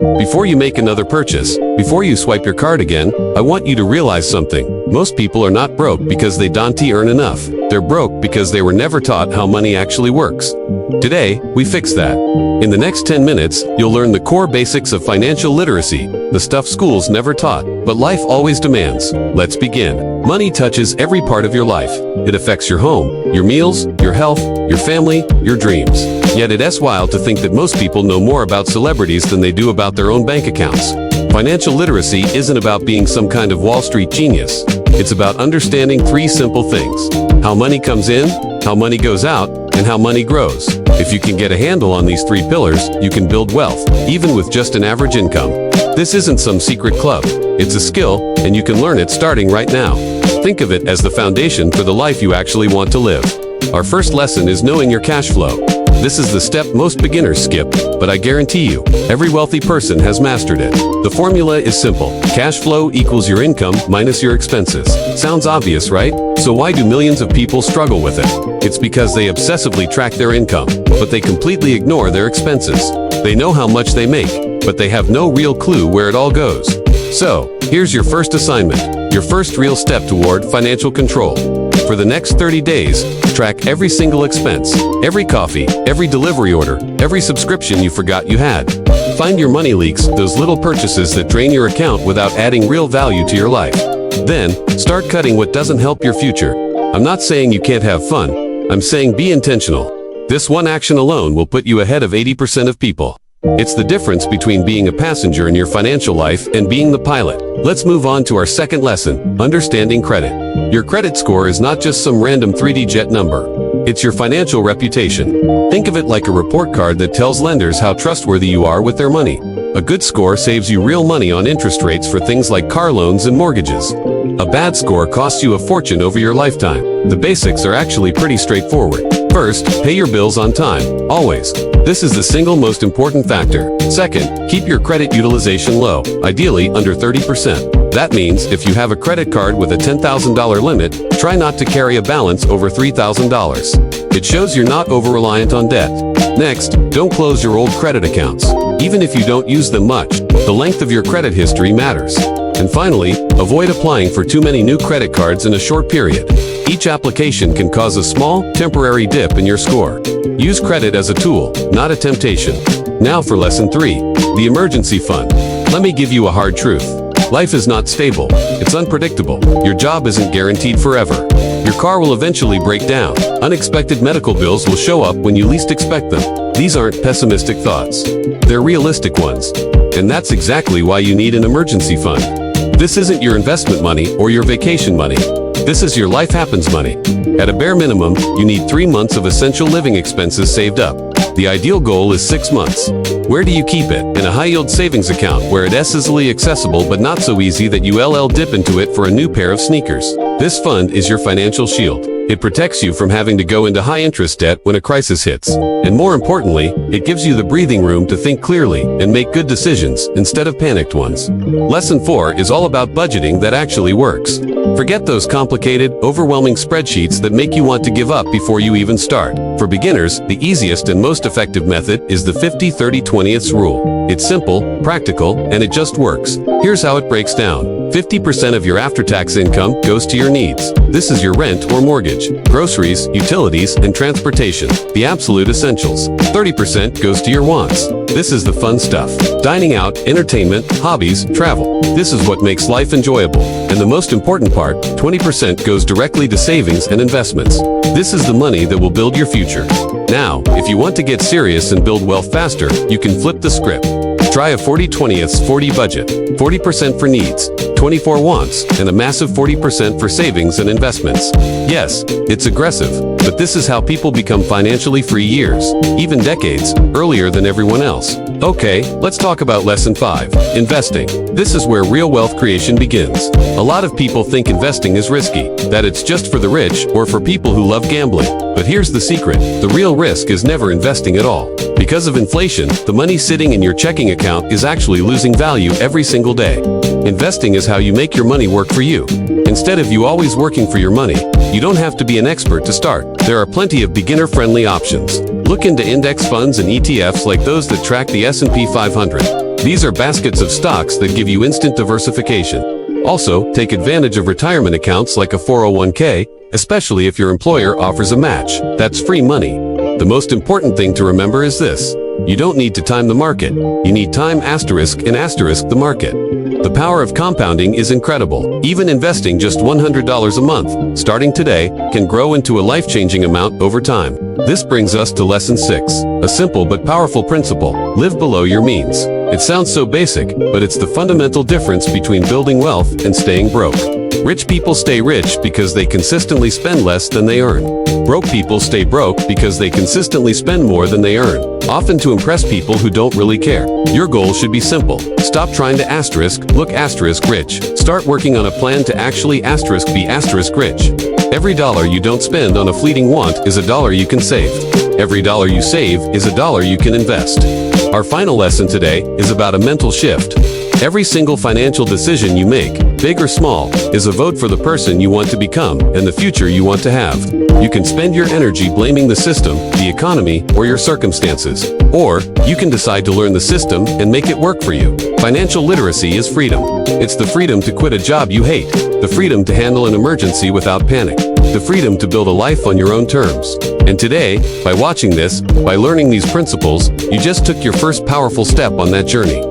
Before you make another purchase, before you swipe your card again, I want you to realize something. Most people are not broke because they don't earn enough. They're broke because they were never taught how money actually works. Today, we fix that. In the next 10 minutes, you'll learn the core basics of financial literacy, the stuff schools never taught, but life always demands. Let's begin. Money touches every part of your life. It affects your home, your meals, your health, your family, your dreams. Yet it's wild to think that most people know more about celebrities than they do about their own bank accounts. Financial literacy isn't about being some kind of Wall Street genius. It's about understanding three simple things: how money comes in, how money goes out, and how money grows. If you can get a handle on these three pillars, you can build wealth, even with just an average income. This isn't some secret club. It's a skill, and you can learn it starting right now. Think of it as the foundation for the life you actually want to live. Our first lesson is knowing your cash flow. This is the step most beginners skip, but I guarantee you, every wealthy person has mastered it. The formula is simple. Cash flow equals your income minus your expenses. Sounds obvious, right? So why do millions of people struggle with it? It's because they obsessively track their income, but they completely ignore their expenses. They know how much they make, but they have no real clue where it all goes. So, here's your first assignment, your first real step toward financial control. For the next 30 days, track every single expense, every coffee, every delivery order, every subscription you forgot you had. Find your money leaks, those little purchases that drain your account without adding real value to your life. Then, start cutting what doesn't help your future. I'm not saying you can't have fun. I'm saying be intentional. This one action alone will put you ahead of 80% of people. It's the difference between being a passenger in your financial life and being the pilot. Let's move on to our second lesson, understanding credit. Your credit score is not just some random 3D jet number. It's your financial reputation. Think of it like a report card that tells lenders how trustworthy you are with their money. A good score saves you real money on interest rates for things like car loans and mortgages. A bad score costs you a fortune over your lifetime. The basics are actually pretty straightforward. First, pay your bills on time, always. This is the single most important factor. Second, keep your credit utilization low, ideally under 30%. That means if you have a credit card with a $10,000 limit, try not to carry a balance over $3,000. It shows you're not over-reliant on debt. Next, don't close your old credit accounts. Even if you don't use them much, the length of your credit history matters. And finally, avoid applying for too many new credit cards in a short period. Each application can cause a small, temporary dip in your score. Use credit as a tool, not a temptation. Now for lesson 3, the emergency fund. Let me give you a hard truth. Life is not stable. It's unpredictable. Your job isn't guaranteed forever. Your car will eventually break down. Unexpected medical bills will show up when you least expect them. These aren't pessimistic thoughts. They're realistic ones. And that's exactly why you need an emergency fund. This isn't your investment money or your vacation money. This is your life happens money. At a bare minimum, you need 3 months of essential living expenses saved up. The ideal goal is 6 months. Where do you keep it? In a high-yield savings account where it's easily accessible but not so easy that you dip into it for a new pair of sneakers. This fund is your financial shield. It protects you from having to go into high-interest debt when a crisis hits. And more importantly, it gives you the breathing room to think clearly and make good decisions instead of panicked ones. Lesson 4 is all about budgeting that actually works. Forget those complicated, overwhelming spreadsheets that make you want to give up before you even start. For beginners, the easiest and most effective method is the 50-30-20 rule. It's simple, practical, and it just works. Here's how it breaks down. 50% of your after-tax income goes to your needs. This is your rent or mortgage, groceries, utilities, and transportation, the absolute essentials. 30% goes to your wants. This is the fun stuff. Dining out, entertainment, hobbies, travel. This is what makes life enjoyable. And the most important part, 20% goes directly to savings and investments. This is the money that will build your future. Now, if you want to get serious and build wealth faster, you can flip the script. Try a 40-20-40 budget. 40% for needs, 24 wants, and a massive 40% for savings and investments. Yes, it's aggressive, but this is how people become financially free years, even decades, earlier than everyone else. Okay, let's talk about lesson 5, investing. This is where real wealth creation begins. A lot of people think investing is risky, that it's just for the rich or for people who love gambling. But here's the secret, the real risk is never investing at all. Because of inflation, the money sitting in your checking account is actually losing value every single day. Investing is how you make your money work for you. Instead of you always working for your money, You don't have to be an expert to start. There are plenty of beginner-friendly options. Look into index funds and ETFs like those that track the S&P 500. These are baskets of stocks that give you instant diversification. Also, take advantage of retirement accounts like a 401k, especially if your employer offers a match. That's free money. The most important thing to remember is this. You don't need to time the market. You need time asterisk and asterisk the market. The power of compounding is incredible. Even investing just $100 a month, starting today, can grow into a life-changing amount over time. This brings us to lesson 6, a simple but powerful principle: live below your means. It sounds so basic, but it's the fundamental difference between building wealth and staying broke. Rich people stay rich because they consistently spend less than they earn. Broke people stay broke because they consistently spend more than they earn, often to impress people who don't really care. Your goal should be simple. Stop trying to look rich. Start working on a plan to actually be rich. Every dollar you don't spend on a fleeting want is a dollar you can save. Every dollar you save is a dollar you can invest. Our final lesson today is about a mental shift. Every single financial decision you make, big or small, is a vote for the person you want to become and the future you want to have. You can spend your energy blaming the system, the economy, or your circumstances. Or, you can decide to learn the system and make it work for you. Financial literacy is freedom. It's the freedom to quit a job you hate, the freedom to handle an emergency without panic, the freedom to build a life on your own terms. And today, by watching this, by learning these principles, you just took your first powerful step on that journey.